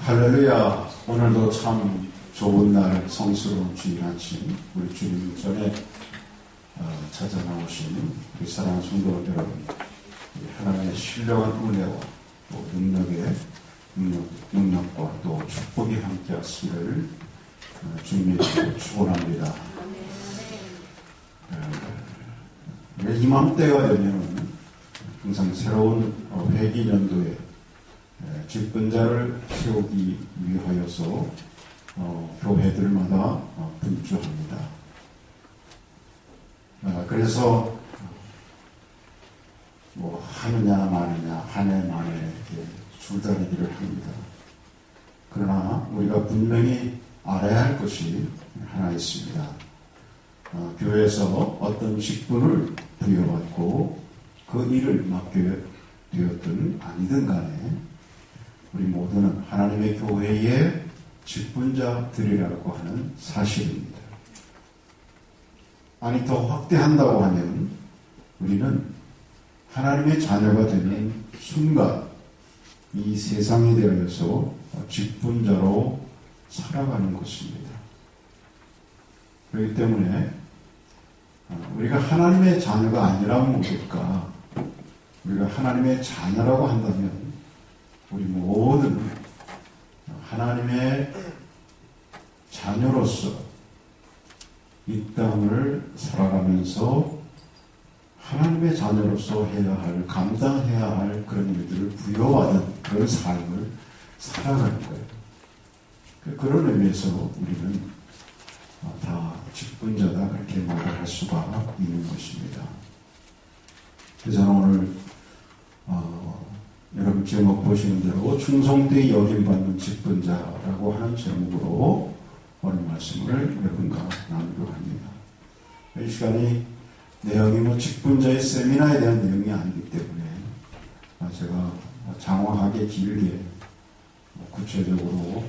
할렐루야. 오늘도 참 좋은 날, 성스러운 주일 아침 우리 주님 전에 찾아 나오신 우리 사랑하는 성도 여러분, 하나님의 신령한 은혜와 또 능력과 또 축복이 함께하시기를 주님의 축원합니다. 이맘때가 되면 항상 새로운 회기년도에 직분자를 세우기 위하여서 교회들마다 분주합니다. 그래서 뭐 하느냐 마느냐 한 해 만에 이렇게 줄다리기를 합니다. 그러나 우리가 분명히 알아야 할 것이 하나 있습니다. 교회에서 어떤 직분을 부여받고 그 일을 맡게 되었든 아니든 간에 우리 모두는 하나님의 교회의 직분자들이라고 하는 사실입니다. 아니 더 확대한다고 하면 우리는 하나님의 자녀가 되는 순간 이 세상에 대하여서 직분자로 살아가는 것입니다. 그렇기 때문에 우리가 하나님의 자녀가 아니라면 모를까, 우리가 하나님의 자녀라고 한다면 우리 모든 하나님의 자녀로서 이 땅을 살아가면서 하나님의 자녀로서 해야 할, 감당해야 할 그런 일들을 부여받은 그런 삶을 살아가는 거예요. 그런 의미에서 우리는 다 직분자다, 그렇게 말할 수가 있는 것입니다. 그래서 저는 오늘 여러분 제목 보시는 대로 충성되이 여김받는 직분자라고 하는 제목으로 오늘 말씀을 여러분과 나누려고 합니다. 이 시간이 내용이 직분자의 세미나에 대한 내용이 아니기 때문에 제가 장황하게 길게 구체적으로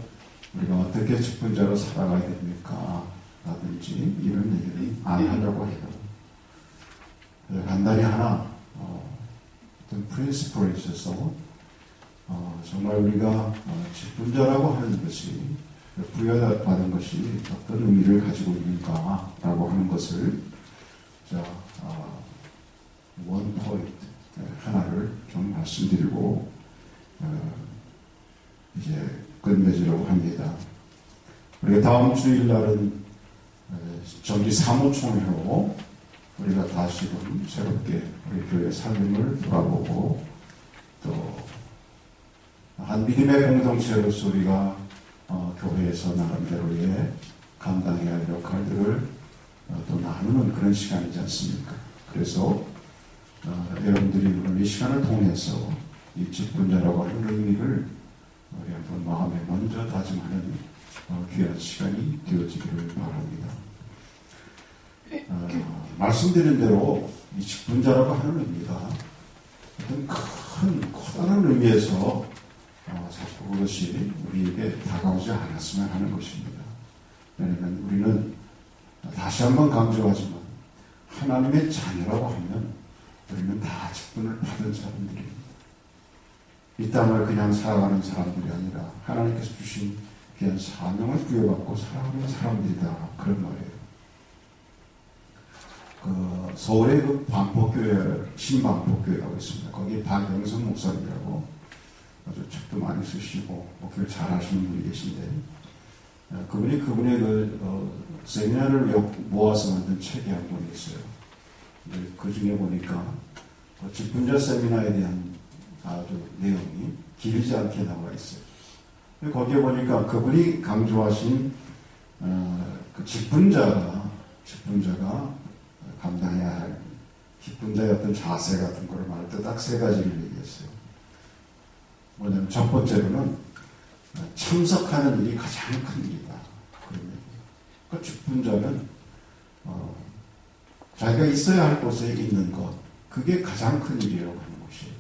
우리가 어떻게 직분자로 살아가야 됩니까? 라든지 이런 얘기를 안 하려고 해요. 간단히 하나 어떤 프린시플에 있어서 정말 우리가 직분자라고 하는 것이 부여받은 것이 어떤 의미를 가지고 있는가라고 하는 것을 원 포인트 하나를 좀 말씀드리고 이제 끝맺으려고 합니다. 우리가 다음 주일날은 정기 사무총회로 우리가 다시금 새롭게 우리 교회 삶을 돌아보고 또 한 믿음의 공동체로서 우리가 교회에서 나름대로의 감당해야 할 역할들을 또 나누는 그런 시간이지 않습니까? 그래서 여러분들이 오늘 이 시간을 통해서 이 직분자라고 하는 의미를 우리 한번 마음에 먼저 다짐하는 귀한 시간이 되어지기를 바랍니다. 말씀드린 대로 이 직분자라고 하는 의미가 어떤 큰 커다란 의미에서 자꾸 그것이 우리에게 다가오지 않았으면 하는 것입니다. 왜냐하면 우리는 다시 한번 강조하지만 하나님의 자녀라고 하면 우리는 다 직분을 받은 사람들입니다. 이 땅을 그냥 살아가는 사람들이 아니라 하나님께서 주신 귀한 사명을 부여받고 살아가는 사람들이다, 그런 말이에요. 서울의 반포교회, 신반포교회라고 있습니다. 거기 박영선 목사님이라고 아주 책도 많이 쓰시고 목회를 잘 하시는 분이 계신데, 그분의 세미나를 모아서 만든 책이 한 권이 있어요. 그 중에 보니까 직분자 세미나에 대한 아주 내용이 길지 않게 나와 있어요. 거기에 보니까 그분이 강조하신 그 직분자가 감당해야 할 직분자의 어떤 자세 같은 걸 말할 때 딱 세 가지를 얘기했어요. 뭐냐면 첫 번째로는 참석하는 일이 가장 큰 일이다. 그러니까 직분자는 자기가 있어야 할 곳에 있는 것, 그게 가장 큰 일이라고 하는 것이에요.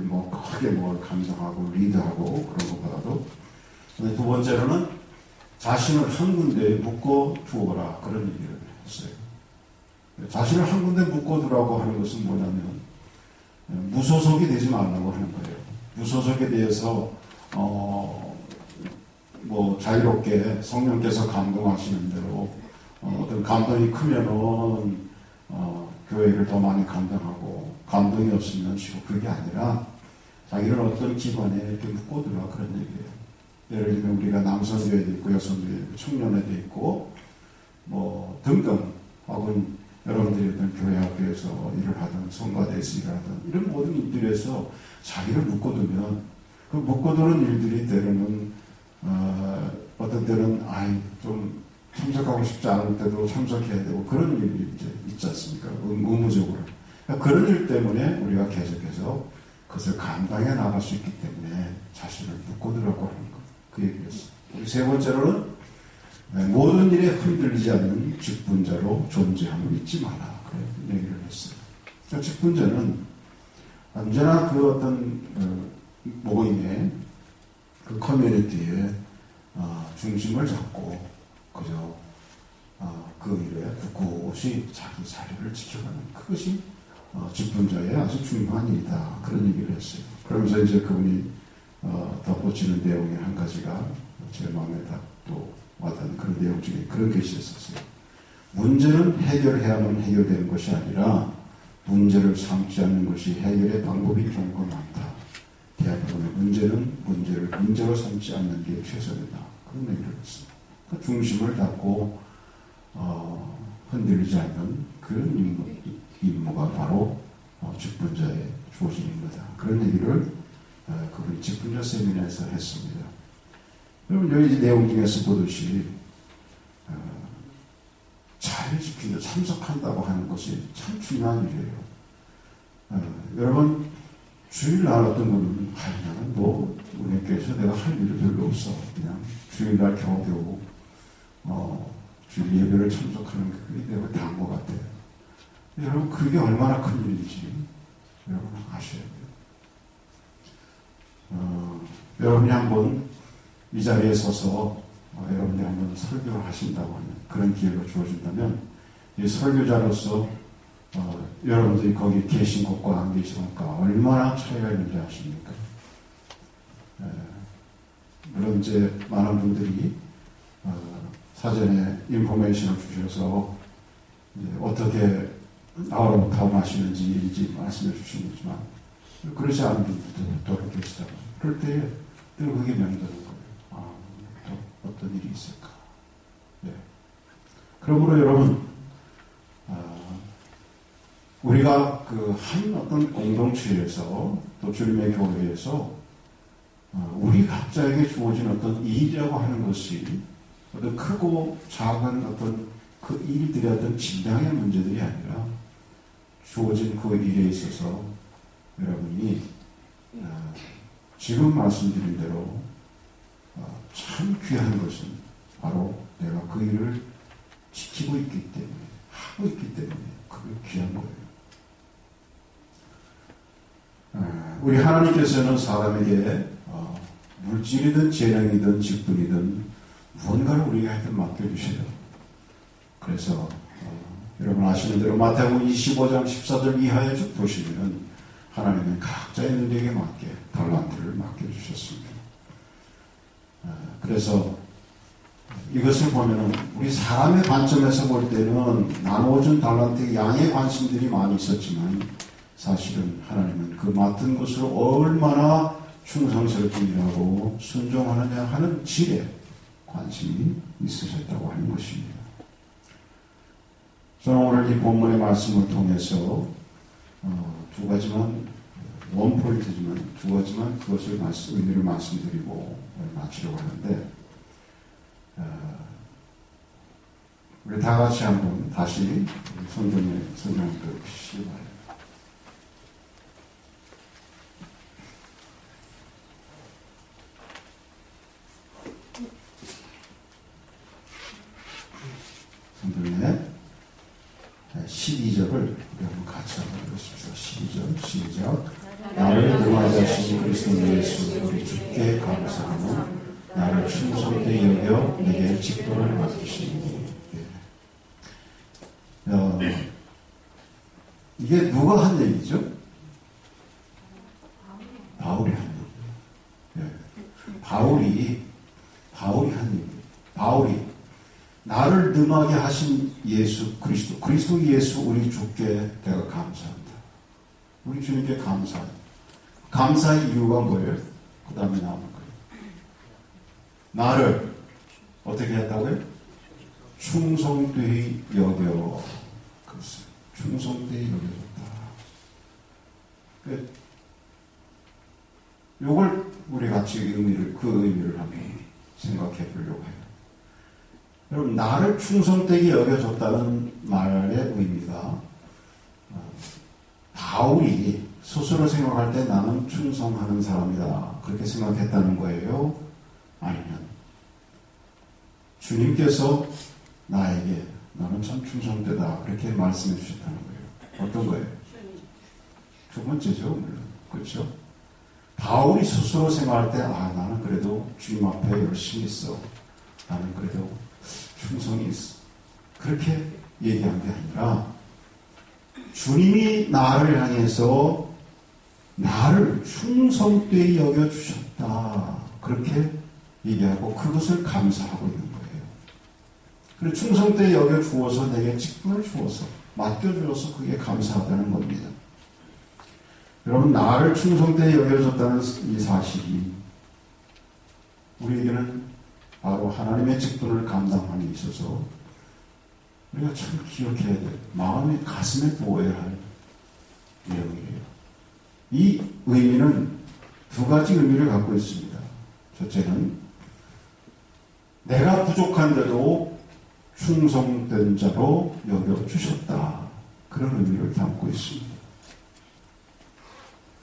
뭐 크게 뭘 감당하고 리드하고 그런 것보다도. 두 번째로는 자신을 한 군데에 묶어 두어라, 그런 얘기를 했어요. 자신을 한 군데 묶어두라고 하는 것은 뭐냐면 무소속이 되지 말라고 하는 거예요. 무소속에 대해서 뭐 자유롭게 성령께서 감동하시는 대로 어떤 감동이 크면은 교회를 더 많이 감당하고 감동이 없으면 쉬고 그게 아니라 자기를 어떤 기관에 이렇게 묶어두라 그런 얘기예요. 예를 들면 우리가 남성교회도 있고 여성교회도 있고 청년회도 있고 뭐 등등 혹은 여러분들이 어떤 교회 학교에서 일을 하든 성가대에서 일을 하든 이런 모든 일들에서 자기를 묶어두면 그 묶어두는 일들이 때로는 어떤 때는 좀 참석하고 싶지 않을 때도 참석해야 되고 그런 일이 이제 있지 않습니까? 의무적으로. 그러니까 그런 일 때문에 우리가 계속해서 그것을 감당해 나갈 수 있기 때문에 자신을 묶어두라고 하는 것. 그 얘기였어요. 우리 세 번째로는 모든 일에 흔들리지 않는 직분자로 존재함을 잊지 마라. 그런 얘기를 했어요. 그러니까 직분자는 언제나 그 어떤 모임에 그 커뮤니티에 중심을 잡고 그저 그 일에 굳굳이 자기 자리를 지켜가는 그것이 직분자의 아주 중요한 일이다. 그런 얘기를 했어요. 그러면서 이제 그분이 덧붙이는 내용의 한 가지가 제 마음에 딱 또 와닿는 그런 내용 중에 그런 것이 있었어요. 문제는 해결해야만 해결되는 것이 아니라 문제를 삼지 않는 것이 해결의 방법이 좀 더 많다. 대학교의 문제는 문제를 문제로 삼지 않는 게 최선이다. 그런 얘기를 했어요. 그 중심을 잡고 흔들리지 않는 그런 임무가 바로 직분자의 주어진 임무다. 그런 얘기를 그분이 직분자 세미나에서 했습니다. 여러분 여기 내용 중에서 보듯이 자리를 지키려 참석한다고 하는 것이 참 중요한 일이에요. 여러분 주일날 어떤 분은 나는 뭐 은혜교회에서 내가 할 일이 별로 없어. 그냥 주일날 겨우겨우 주일 예배를 참석하는 그게 내가 다한 것 같아요. 여러분 그게 얼마나 큰 일인지 여러분 아셔야 돼요. 여러분이 한번 이 자리에 서서 여러분이 한번 설교를 하신다고 하면 그런 기회가 주어진다면 이 설교자로서 여러분들이 거기 계신 것과 안 계신 것과 얼마나 차이가 있는지 아십니까? 물론 이제 많은 분들이 사전에 인포메이션을 주셔서 이제 어떻게 아우라부터 하시는지 말씀해 주시지만 그렇지 않은 분들도 또는 계시다고 그럴 때에 늘 그게 명도는 거예요. 또 어떤 일이 있을까? 네. 그러므로 여러분 우리가 그 한 어떤 공동체에서 또 주님의 교회에서 우리 각자에게 주어진 어떤 일이라고 하는 것이 어떤 크고 작은 어떤 그 일들의 어떤 질량의 문제들이 아니라 주어진 그 일에 있어서 여러분이 지금 말씀드린 대로 참 귀한 것은 바로 내가 그 일을 지키고 있기 때문에 하고 있기 때문에 그게 귀한 거예요. 우리 하나님께서는 사람에게 물질이든 재능이든 직분이든 무언가를 우리에게 맡겨주셔요. 그래서 여러분 아시는 대로 마태복음 25장 14절 이하에 쭉 보시면 하나님은 각자의 능력에 맞게 달란트를 맡겨주셨습니다. 그래서 이것을 보면은 우리 사람의 관점에서 볼 때는 나누어준 달란트의 양의 관심들이 많이 있었지만 사실은 하나님은 그 맡은 것으로 얼마나 충성스럽게 일하고 순종하느냐 하는 질에 관심이 있으셨다고 하는 것입니다. 저는 오늘 이 본문의 말씀을 통해서 두 가지만 원포인트지만 두 가지만 그것을 의미를 말씀드리고 마치려고 하는데 우리 다 같이 한번 다시 성경을 시작해요. 성경의 12절을 우리 한번 같이 한번 읽으십시오. 12절 시작. 나를 능하신 그리스도 예수 우리 주께 감사하며 나를 충성되게 여겨 내게 직분을 맡기시니. 이게 누가 한 얘기죠? 바울이 한 얘기예요. 임하게 하신 예수 그리스도, 그리스도 예수 우리 주께 내가 감사합니다. 우리 주님께 감사합니다. 감사의 이유가 뭐예요? 그 다음에 나오는 거예요. 나를 어떻게 했다고요? 충성되이 여겨. 그랬어요. 충성되이 여겨졌다. 요걸 우리 같이 그 의미를 한번 생각해 보려고 해요. 여러분, 나를 충성되게 여겨줬다는 말의 의미가 바울이 스스로 생각할 때 나는 충성하는 사람이다, 그렇게 생각했다는 거예요? 아니면 주님께서 나에게 너는 참 충성되다, 그렇게 말씀해 주셨다는 거예요? 어떤 거예요? 두 번째죠, 물론. 그렇죠? 바울이 스스로 생각할 때 나는 그래도 주님 앞에 열심히 있어, 나는 그래도 충성이 있어, 그렇게 얘기한 게 아니라 주님이 나를 향해서 나를 충성되이 여겨주셨다, 그렇게 얘기하고 그것을 감사하고 있는 거예요. 그리고 충성되이 여겨주어서 내게 직분을 주어서 맡겨주어서 그게 감사하다는 겁니다. 여러분, 나를 충성되이 여겨줬다는 이 사실이 우리에게는 바로 하나님의 직분을 감당함에 있어서 우리가 참 기억해야 돼. 마음에, 가슴에 부어야 할 내용이에요. 이 의미는 두 가지 의미를 갖고 있습니다. 첫째는 내가 부족한데도 충성된 자로 여겨주셨다, 그런 의미를 담고 있습니다.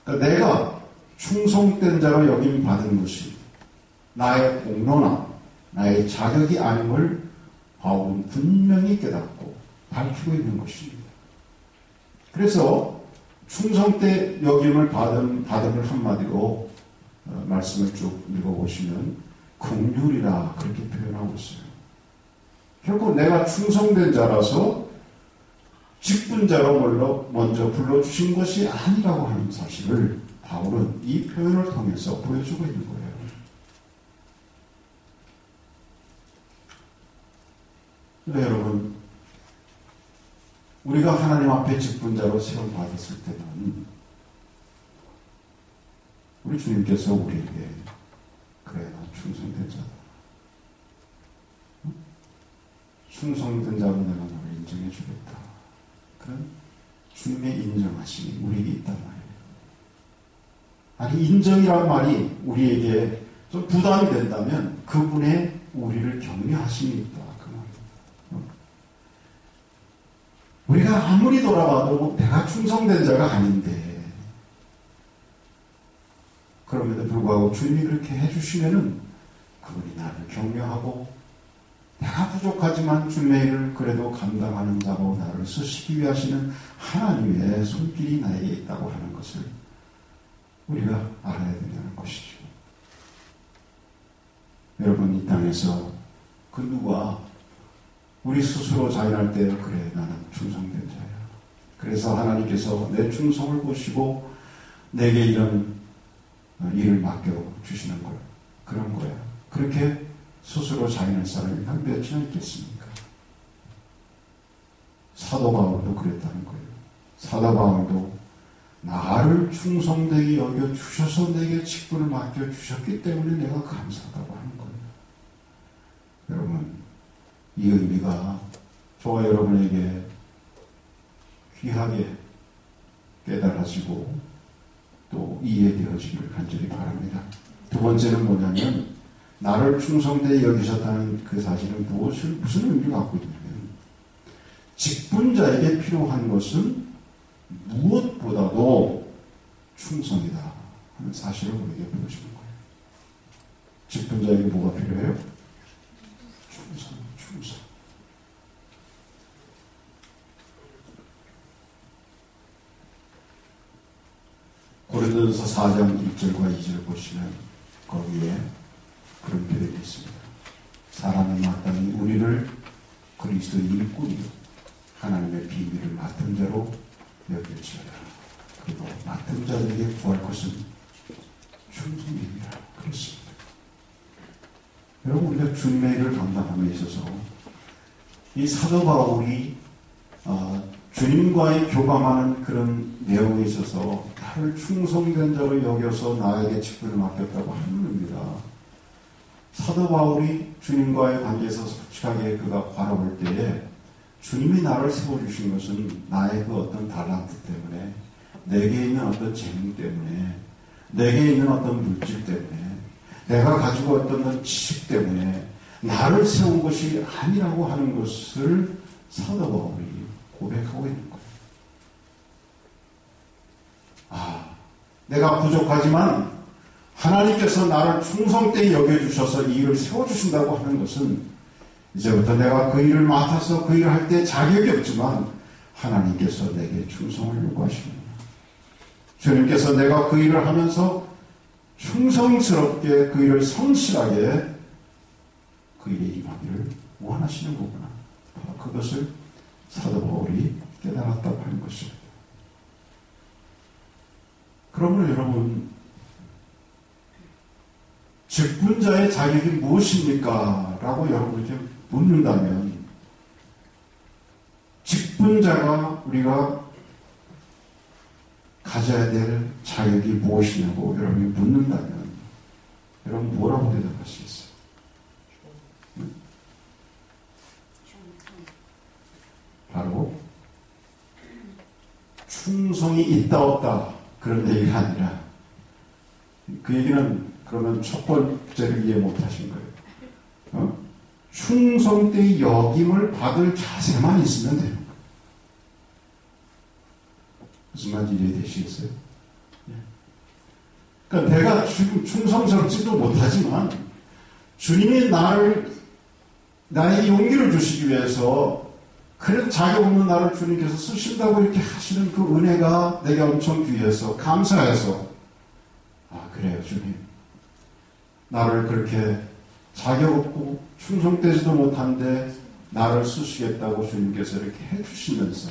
그러니까 내가 충성된 자로 여김받은 것이 나의 공로나 나의 자격이 아님을 바울은 분명히 깨닫고 밝히고 있는 것입니다. 그래서 충성되 여김을 받음을 한마디로 말씀을 쭉 읽어보시면 긍휼이라 그렇게 표현하고 있어요. 결국 내가 충성된 자라서 직분자로 먼저 불러주신 것이 아니라고 하는 사실을 바울은 이 표현을 통해서 보여주고 있는 거예요. 근데 여러분, 우리가 하나님 앞에 직분자로 세움 받았을 때는 우리 주님께서 우리에게 그래, 나 충성된 자다, 충성된 자로 내가 너를 인정해 주겠다, 그런 주님의 인정하심이 우리에게 있단 말이에요. 아니, 인정이란 말이 우리에게 좀 부담이 된다면 그분의 우리를 격려하심이 있다, 그 말입니다. 우리가 아무리 돌아봐도 내가 충성된 자가 아닌데, 그럼에도 불구하고 주님이 그렇게 해주시면은 그분이 나를 격려하고 내가 부족하지만 주님의 일을 그래도 감당하는 자로 나를 쓰시기 위하시는 하나님의 손길이 나에게 있다고 하는 것을 우리가 알아야 된다는 것이죠. 여러분, 이 땅에서 그 누가 우리 스스로 자인할 때 그래, 나는 충성된 자야, 그래서 하나님께서 내 충성을 보시고 내게 이런 일을 맡겨주시는 걸, 그런 거야, 그렇게 스스로 자인할 사람이 한 몇이나 있겠습니까? 사도 바울도 그랬다는 거예요. 사도 바울도 나를 충성되게 여겨주셔서 내게 직분을 맡겨주셨기 때문에 내가 감사하다고 하는 거예요. 여러분, 이 의미가 저와 여러분에게 귀하게 깨달아지고 또 이해되어지기를 간절히 바랍니다. 두 번째는 뭐냐면, 나를 충성되게 여기셨다는 그 사실은 무슨 의미를 갖고 있냐면, 직분자에게 필요한 것은 무엇보다도 충성이다 하는 사실을 우리에게 보여주는 거예요. 직분자에게 뭐가 필요해요? 충성. 고린도전서 4장 1절과 2절 보시면 거기에 그런 표현이 있습니다. 사람은 마땅히 우리를 그리스도의 일꾼이요 하나님의 비밀을 맡은 자로 여길지어다. 그리고 맡은 자들에게 구할 것은 충성입니다. 그렇습니다. 여러분, 우리가 주님의 일을 감당함에 있어서 이 이 사도 바울이 주님과의 교감하는 그런 내용에 있어서 나를 충성된 자로 여겨서 나에게 직분을 맡겼다고 하는 겁니다. 사도 바울이 주님과의 관계에서 솔직하게 그가 바라볼 때에 주님이 나를 세워주신 것은 나의 그 어떤 달란트 때문에, 내게 있는 어떤 재능 때문에, 내게 있는 어떤 물질 때문에, 내가 가지고 어떤 지식 때문에 나를 세운 것이 아니라고 하는 것을 사도 바울이 고백하고 있는 거예요. 내가 부족하지만 하나님께서 나를 충성되이 여겨주셔서 이 일을 세워주신다고 하는 것은 이제부터 내가 그 일을 맡아서 그 일을 할 때 자격이 없지만 하나님께서 내게 충성을 요구하십니다. 주님께서 내가 그 일을 하면서 충성스럽게 그 일을 성실하게 그 일에 임하기를 원하시는 거구나. 그것을 사도 바울이 깨달았다고 하는 것입니다. 그러므로 여러분, 직분자의 자격이 무엇입니까? 라고 여러분에게 묻는다면, 직분자가 우리가 가져야 될 자격이 무엇이냐고 여러분이 묻는다면, 여러분 뭐라고 대답하시겠어요? 바로 충성이 있다 없다 그런 얘기가 아니라, 그 얘기는 그러면 첫 번째를 이해 못하신 거예요. 충성되이 여김을 받을 자세만 있으면 되는 거예요. 무슨 말인지 이해되시겠어요? 그러니까 내가 지금 충성스럽지도 못하지만 주님이 나의 용기를 주시기 위해서 그래도 자격 없는 나를 주님께서 쓰신다고 이렇게 하시는 그 은혜가 내게 엄청 귀해서 감사해서, 그래요 주님, 나를 그렇게 자격 없고 충성되지도 못한데 나를 쓰시겠다고 주님께서 이렇게 해주시면서,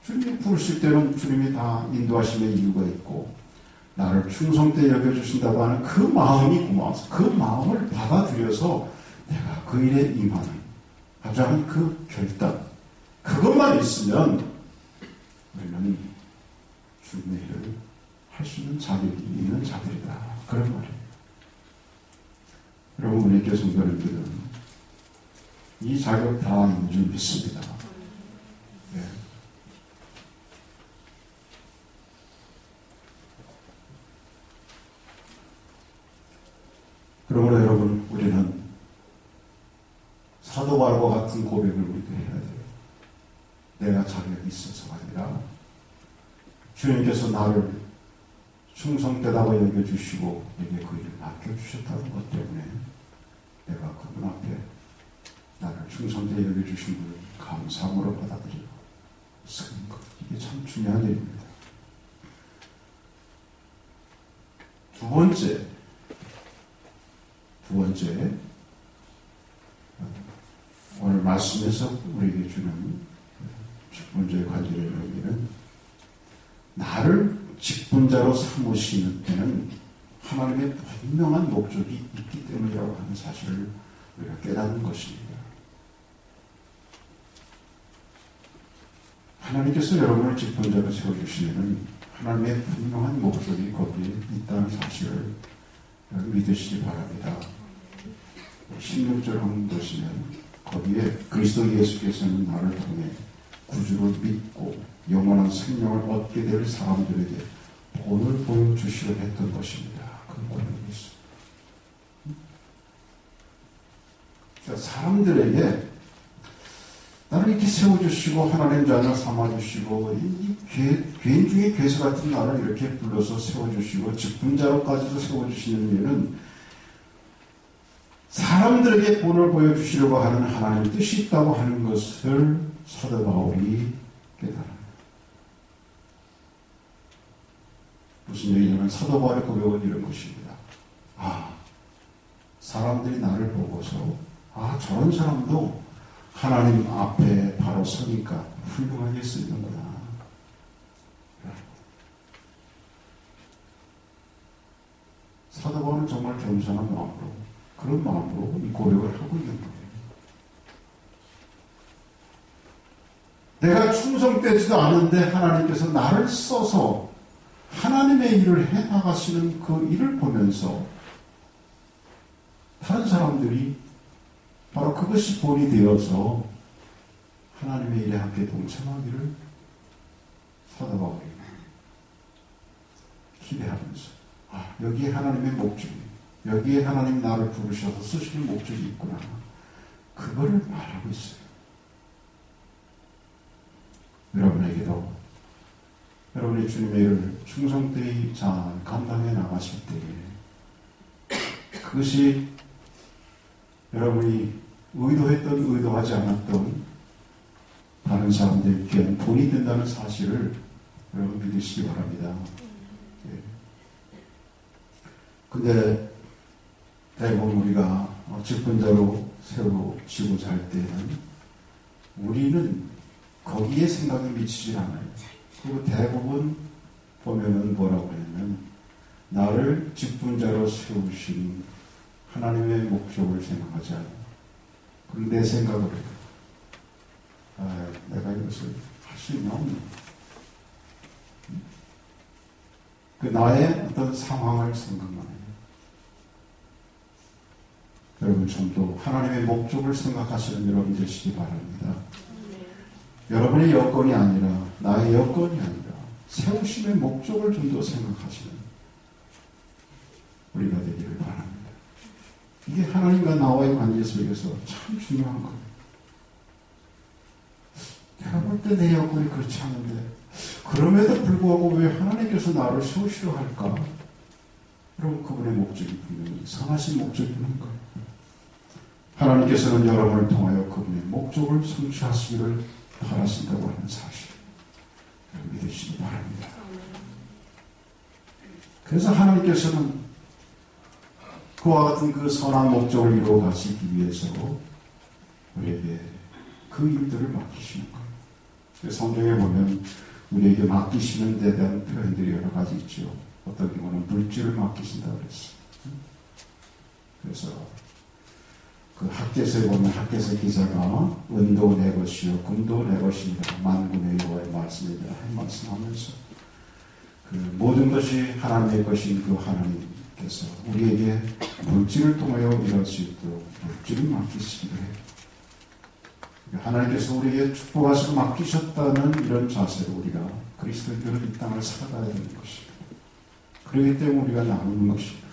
주님이 부르실 때는 주님이 다 인도하심의 이유가 있고 나를 충성되이 여겨주신다고 하는 그 마음이 고마워서 그 마음을 받아들여서 내가 그 일에 임하는 하자는 그 결단, 그것만 있으면 우리는 주님의 일을 할 수 있는 자격이 있는 자들이다, 그런 말이에요. 여러분, 우리 성도님들은 이 자격 다 있는 줄 믿습니다. 네. 그러므로 여러분, 우리는 사도 바울과 같은 고백을 우리도 해야 돼요. 내가 자격이 있어서가 아니라 주님께서 나를 충성되다고 여겨주시고 내게 그 일을 맡겨주셨다는 것 때문에 내가 그분 앞에 나를 충성되게 여겨주신 분을 감사함으로 받아들이고 쓰는 것, 이게 참 중요한 일입니다. 두 번째, 오늘 말씀에서 우리에게 주는 직분자의 관계를 여기는, 나를 직분자로 삼으시는 때는 하나님의 분명한 목적이 있기 때문이라고 하는 사실을 우리가 깨닫는 것입니다. 하나님께서 여러분을 직분자로 세워주시면 하나님의 분명한 목적이 거기에 있다는 사실을 믿으시기 바랍니다. 16절 한번 보시면 거기에 그리스도 예수께서는 나를 통해 구주를 믿고 영원한 생명을 얻게 될 사람들에게 본을 보여주시려 했던 것입니다. 그 본이 있습니다. 그러니까 사람들에게 나를 이렇게 세워주시고 하나님 자녀 삼아주시고 이 괴인 중에 괴수 같은 나를 이렇게 불러서 세워주시고 직분자로까지도 세워주시는 이유는 사람들에게 본을 보여주시려고 하는 하나님의 뜻이 있다고 하는 것을 사도 바울이 깨달아요. 무슨 얘기냐면 사도 바울의 고백은 이런 것입니다. 사람들이 나를 보고서 저런 사람도 하나님 앞에 바로 서니까 훌륭하게 쓰이는구나. 사도 바울은 정말 겸손한 마음으로, 그런 마음으로 이 고백을 하고 있는 거예요. 내가 충성되지도 않은데 하나님께서 나를 써서 하나님의 일을 해나가시는 그 일을 보면서 다른 사람들이 바로 그것이 본이 되어서 하나님의 일에 함께 동참하기를 사도 바울이 기대하면서 여기에 하나님의 목적이, 여기에 하나님 나를 부르셔서 쓰시는 목적이 있구나, 그거를 말하고 있어요. 여러분에게도 여러분이 주님의 일을 충성되이 잘 감당해 나가실 때에 그것이 여러분이 의도했던 의도하지 않았던 다른 사람들에게 돈이 된다는 사실을 여러분 믿으시기 바랍니다. 근데 대부분 우리가 직분자로 세우시고 잘 때는 우리는 거기에 생각이 미치지 않아요. 그리고 대부분 보면은 뭐라고 하냐면 나를 직분자로 세우신 하나님의 목적을 생각하지 않아요. 그럼 내 생각을 해요. 내가 이것을 할 수 있나 없나? 그 나의 어떤 상황을 생각만 해요. 여러분 좀 더 하나님의 목적을 생각하시는 여러분 되시기 바랍니다. 여러분의 여건이 아니라 나의 여건이 아니라 세우심의 목적을 좀 더 생각하시는 우리가 되기를 바랍니다. 이게 하나님과 나와의 관계 속에서 참 중요한 거예요. 내가 볼 때 내 여건이 그렇지 않은데 그럼에도 불구하고 왜 하나님께서 나를 세우시려 할까? 여러분 그분의 목적이 분명히 선하신 목적이라는 거예요. 하나님께서는 여러분을 통하여 그분의 목적을 성취하시기를 바라신다고 하는 사실 믿으시기 바랍니다. 그래서 하나님께서는 그와 같은 그 선한 목적을 이루어 가시기 위해서 우리에게 그 일들을 맡기시는 거예요. 성경에 보면 우리에게 맡기시는 데 대한 표현들이 여러 가지 있죠. 어떤 경우는 물질을 맡기신다고 그랬어요. 그래서 그 학개서에 보면 학개서 기자가 은도 내 것이요 금도 내 것이니라 만군의 여호와의 말씀이라 말씀하면서 그 모든 것이 하나님의 것인 그 하나님께서 우리에게 물질을 통하여 일할 수 있도록 물질을 맡기시기로 해요. 하나님께서 우리에게 축복하시고 맡기셨다는 이런 자세로 우리가 그리스도인들은 이 땅을 살아가야 되는 것입니다. 그렇기 때문에 우리가 나누는 것입니다.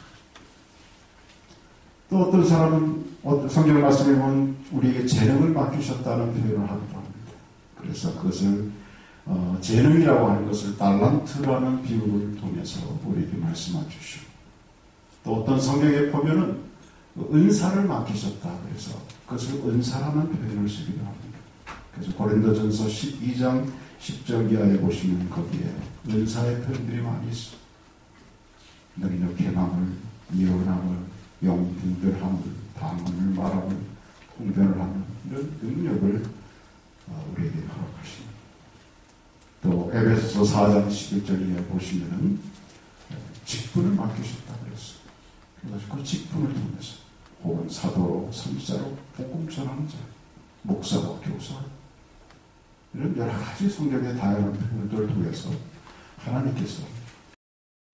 또 어떤 사람은 성경 말씀에 보면 우리에게 재능을 맡기셨다는 표현을 하기도 합니다. 그래서 그것을 재능이라고 하는 것을 달란트라는 비유를 통해서 우리에게 말씀해 주시고 또 어떤 성경에 보면은 은사를 맡기셨다. 그래서 그것을 은사라는 표현을 쓰기도 합니다. 그래서 고린도전서 12장 10절 이하에 보시면 거기에 은사의 표현들이 많이 있어요. 능력, 개망을, 예언함을, 영분별함을, 방언을 말함을, 통변을 하는 이런 능력을 우리에게 허락하십니다. 또 에베소서 4장 11절 이하에 보시면은 직분을 맡기셨다 그랬어요. 그래서 그 직분을 통해서 혹은 사도로, 선지자로, 복음 전하는 자, 목사와 교사 이런 여러 가지 성경의 다양한 표현들을 통해서 하나님께서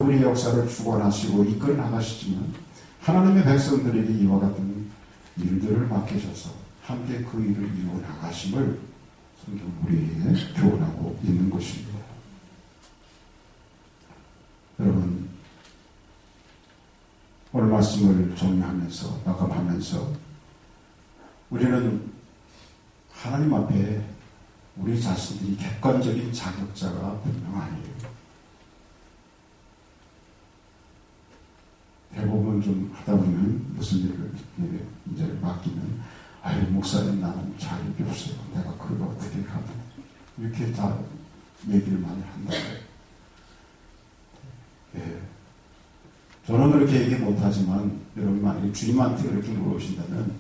우리 역사를 주관하시고 이끌어 나가시지만 하나님의 백성들에게 이와 같은 일들을 맡기셔서 함께 그 일을 이루어 나가심을 성경은 우리에게 교훈하고 있는 것입니다. 여러분 오늘 말씀을 정리하면서 마감하면서 우리는 하나님 앞에 우리 자신들이 객관적인 자격자가 분명 아니에요. 대부분 좀 하다 보면 무슨 일을 이제 맡기면 아유 목사님 나는 자격이 없어요. 내가 그걸 어떻게 하든 이렇게 다 얘기를 많이 한다고. 예. 저는 그렇게 얘기 못하지만 여러분 만약에 주님한테 그렇게 물어보신다면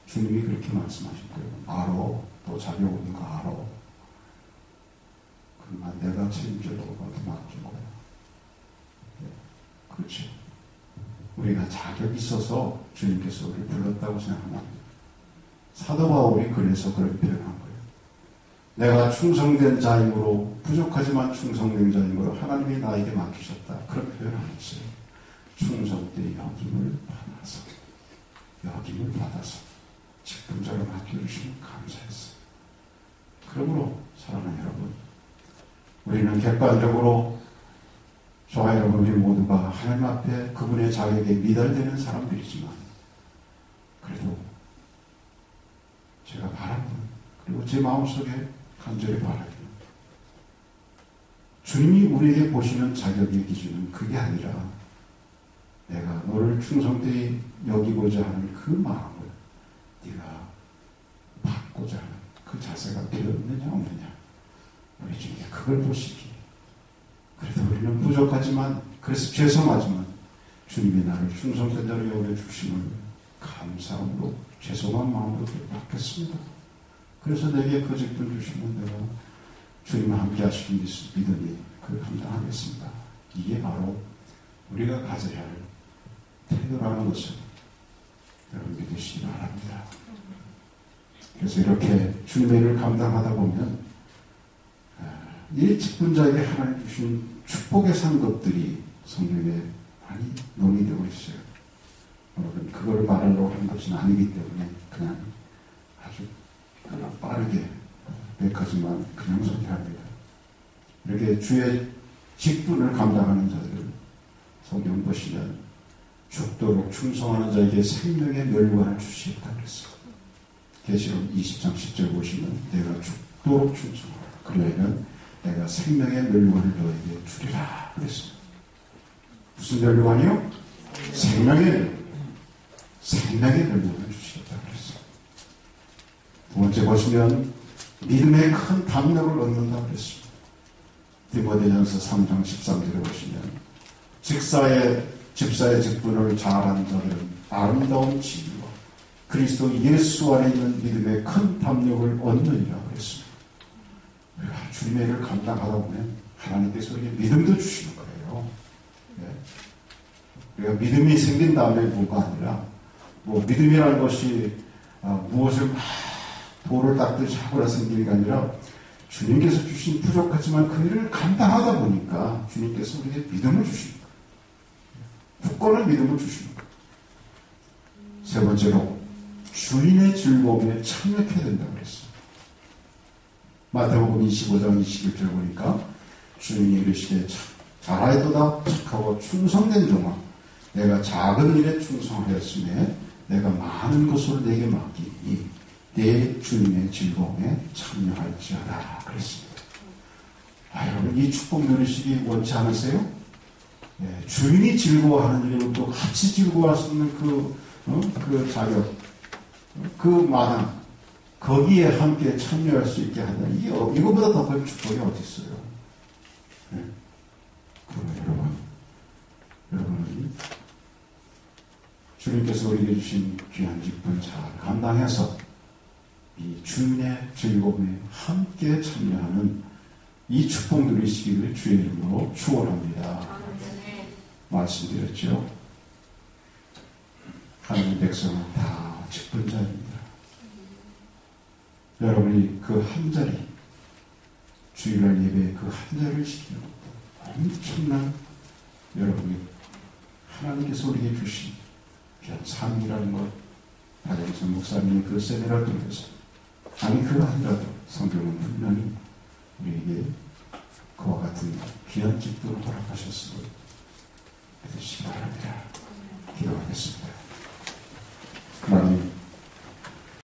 주님이 그렇게 말씀하실 거예요. 알아. 너 자격 없는 거 알아. 그러나 내가 책임져도 너한테 맡긴 거야. 예. 그렇죠. 우리가 자격이 있어서 주님께서 우리를 불렀다고 생각하면 안 돼요. 사도 바울이 그래서 그런 표현한 거예요. 내가 충성된 자이므로, 부족하지만 충성된 자이므로 하나님이 나에게 맡기셨다. 그런 표현 안 했어요. 충성된 여김을 받아서 직분자로 맡겨주시면 감사했어요. 그러므로 사랑하는 여러분, 우리는 객관적으로 저와 여러분 우리 모두가 하나님 앞에 그분의 자격에 미달되는 사람들이지만, 그래도 제가 바라는, 그리고 제 마음속에 간절히 바라기는, 주님이 우리에게 보시는 자격의 기준은 그게 아니라 내가 너를 충성되이 여기고자 하는 그 마음을 네가 받고자 하는 그 자세가 되었느냐 없느냐, 우리 중에 그걸 보시기. 그래도 우리는 부족하지만, 그래서 죄송하지만 주님이 나를 충성된 자로 여겨주심을 감사함으로 죄송한 마음으로 받겠습니다. 그래서 내게 그 직분 주시면 내가 주님과 함께 하시는 믿음이 그걸 감당하겠습니다. 이게 바로 우리가 가져야 할 태도라는 것을 여러분 믿으시기 바랍니다. 그래서 이렇게 주님의 일을 감당하다 보면 이 직분자에게 하나님 주신 축복의 상급들이 성경에 많이 논의되고 있어요. 여러분 그걸 말하려고 하는 것은 아니기 때문에 그냥 아주 빠르게 몇 가지만 그냥 소개합니다. 이렇게 주의 직분을 감당하는 자들, 성경 보시면 죽도록 충성하는 자에게 생명의 멸관을 주시겠다 그랬어요. 계시록 20장 10절 보시면 내가 죽도록 충성하라. 그러면 내가 생명의 멸관을 너에게 주리라 그랬어요. 무슨 멸관이요? 생명의 멸관을 주시겠다 그랬어요. 두 번째 보시면 믿음의 큰 담력을 얻는다 그랬습니다. 디모데전서 3장 13절에 보시면 집사의 직분을 잘하는 자들은 아름다운 지위와 그리스도 예수 안에 있는 믿음의 큰 담력을 얻느니라 그랬습니다. 우리가 주님의 일을 감당하다 보면 하나님께서 우리에게 믿음도 주시는 거예요. 네. 우리가 믿음이 생긴 다음에 뭐가 아니라, 믿음이라는 것이 무엇을 막 돌을 닦듯이 하거나 생기는 게 아니라 주님께서 주신 부족하지만 그 일을 감당하다 보니까 주님께서 우리에게 믿음을 주시는 거예요. 굳건한 믿음을 주시는 거예요. 세 번째로 주인의 즐거움에 참여해야 된다고 그랬어요. 마태복음 25장 21절 보니까 주인이 이르시되 잘하였도다 착하고 충성된 종아, 내가 작은 일에 충성하였으며 내가 많은 것을 내게 맡기니 내 주님의 즐거움에 참여할지어다 그랬습니다. 여러분 이 축복 누리시기 원치 않으세요? 네, 주인이 즐거워하는 일이면 또 같이 즐거워할 수 있는 그 자격, 그 마당, 거기에 함께 참여할 수 있게 하는 이거보다 더 큰 축복이 어디 있어요? 네. 여러분 주님께서 우리에게 주신 귀한 직분 잘 감당해서 이 주님의 즐거움에 함께 참여하는 이 축복 누리시기를 주의 이름으로 축원합니다. 말씀드렸죠. 하나님 백성은 다 직분자입니다. 여러분이 그 한 자리, 주일날 예배에 그 한 자리를 지키는 것도 엄청난 여러분이 하나님께서 우리에게 주신 귀한 삶이라는 것, 박영선 목사님의 그 세미나를 통해서, 아니 그거 아니라도 성경은 분명히 우리에게 그와 같은 귀한 직분을 허락하셨음을